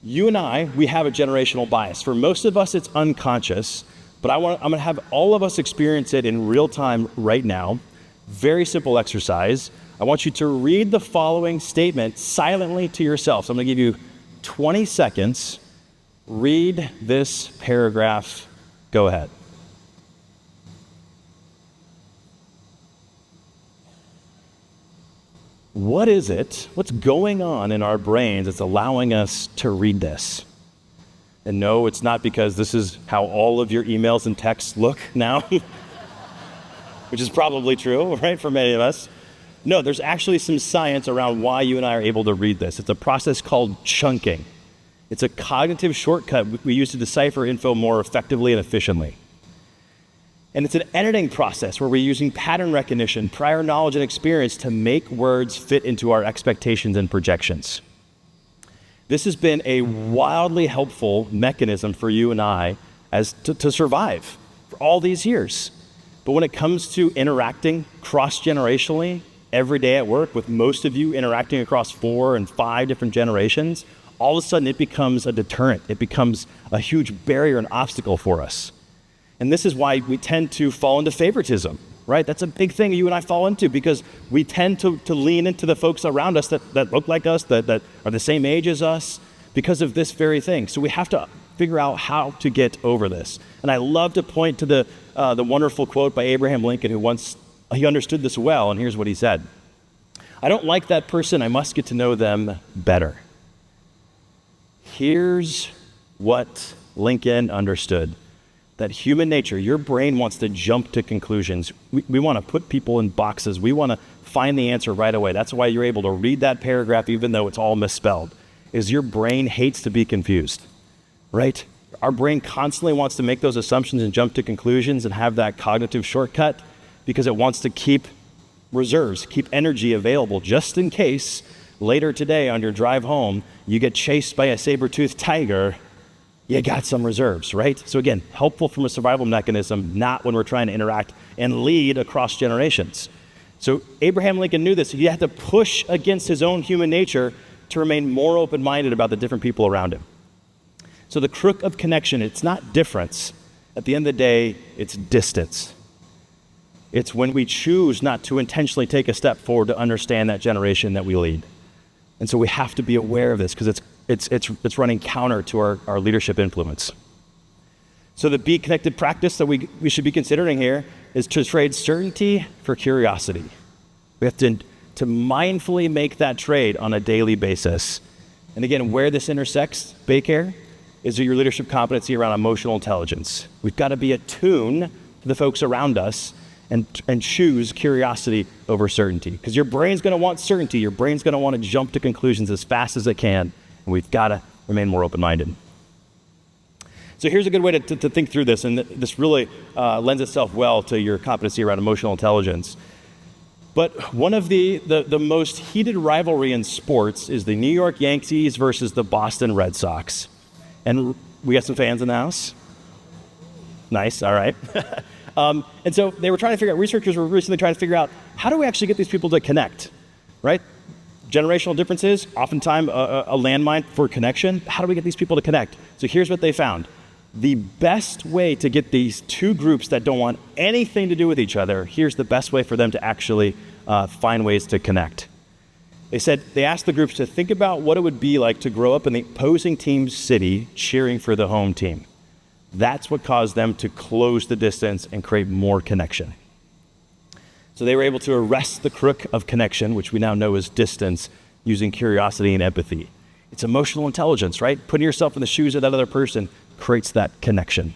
You and we have a generational bias. For most of us, it's unconscious, but I'm going to have all of us experience it in real time right now. Very simple exercise. I want you to read the following statement silently to yourself. So I'm going to give you 20 seconds. Read this paragraph. Go ahead. What is it? What's going on in our brains that's allowing us to read this? And no, it's not because this is how all of your emails and texts look now, which is probably true, right, for many of us. No, there's actually some science around why you and I are able to read this. It's a process called chunking. It's a cognitive shortcut we use to decipher info more effectively and efficiently. And it's an editing process where we're using pattern recognition, prior knowledge, and experience to make words fit into our expectations and projections. This has been a wildly helpful mechanism for you and I to survive for all these years. But when it comes to interacting cross-generationally every day at work, with most of you interacting across 4 and 5 different generations, all of a sudden it becomes a deterrent. It becomes a huge barrier and obstacle for us. And this is why we tend to fall into favoritism, right? That's a big thing you and I fall into, because we tend to lean into the folks around us that look like us, that are the same age as us, because of this very thing. So we have to figure out how to get over this. And I love to point to the wonderful quote by Abraham Lincoln, he understood this well, and here's what he said. "I don't like that person, I must get to know them better." Here's what Lincoln understood. That human nature, your brain wants to jump to conclusions. We want to put people in boxes. We want to find the answer right away. That's why you're able to read that paragraph even though it's all misspelled, is your brain hates to be confused, right? Our brain constantly wants to make those assumptions and jump to conclusions and have that cognitive shortcut because it wants to keep reserves, keep energy available just in case later today on your drive home, you get chased by a saber-toothed tiger. You got some reserves, right? So again, helpful from a survival mechanism, not when we're trying to interact and lead across generations. So Abraham Lincoln knew this. He had to push against his own human nature to remain more open-minded about the different people around him. So the crook of connection, it's not difference. At the end of the day, it's distance. It's when we choose not to intentionally take a step forward to understand that generation that we lead. And so we have to be aware of this because it's running counter to our leadership influence. So the Be Connected practice that we should be considering here is to trade certainty for curiosity. We have to mindfully make that trade on a daily basis. And again, where this intersects, Baycare, is your leadership competency around emotional intelligence. We've got to be attuned to the folks around us and choose curiosity over certainty. Because your brain's going to want certainty. Your brain's going to want to jump to conclusions as fast as it can. And we've got to remain more open-minded. So here's a good way to think through this, and this really lends itself well to your competency around emotional intelligence. But one of the most heated rivalry in sports is the New York Yankees versus the Boston Red Sox. And we got some fans in the house? Nice, all right. And so they were trying to figure out, researchers were recently trying to figure out, how do we actually get these people to connect, right? Generational differences, oftentimes a landmine for connection. How do we get these people to connect? So here's what they found. The best way to get these two groups that don't want anything to do with each other, here's the best way for them to actually find ways to connect. They asked the groups to think about what it would be like to grow up in the opposing team's city cheering for the home team. That's what caused them to close the distance and create more connection. So they were able to arrest the crook of connection, which we now know is distance, using curiosity and empathy. It's emotional intelligence, right? Putting yourself in the shoes of that other person creates that connection.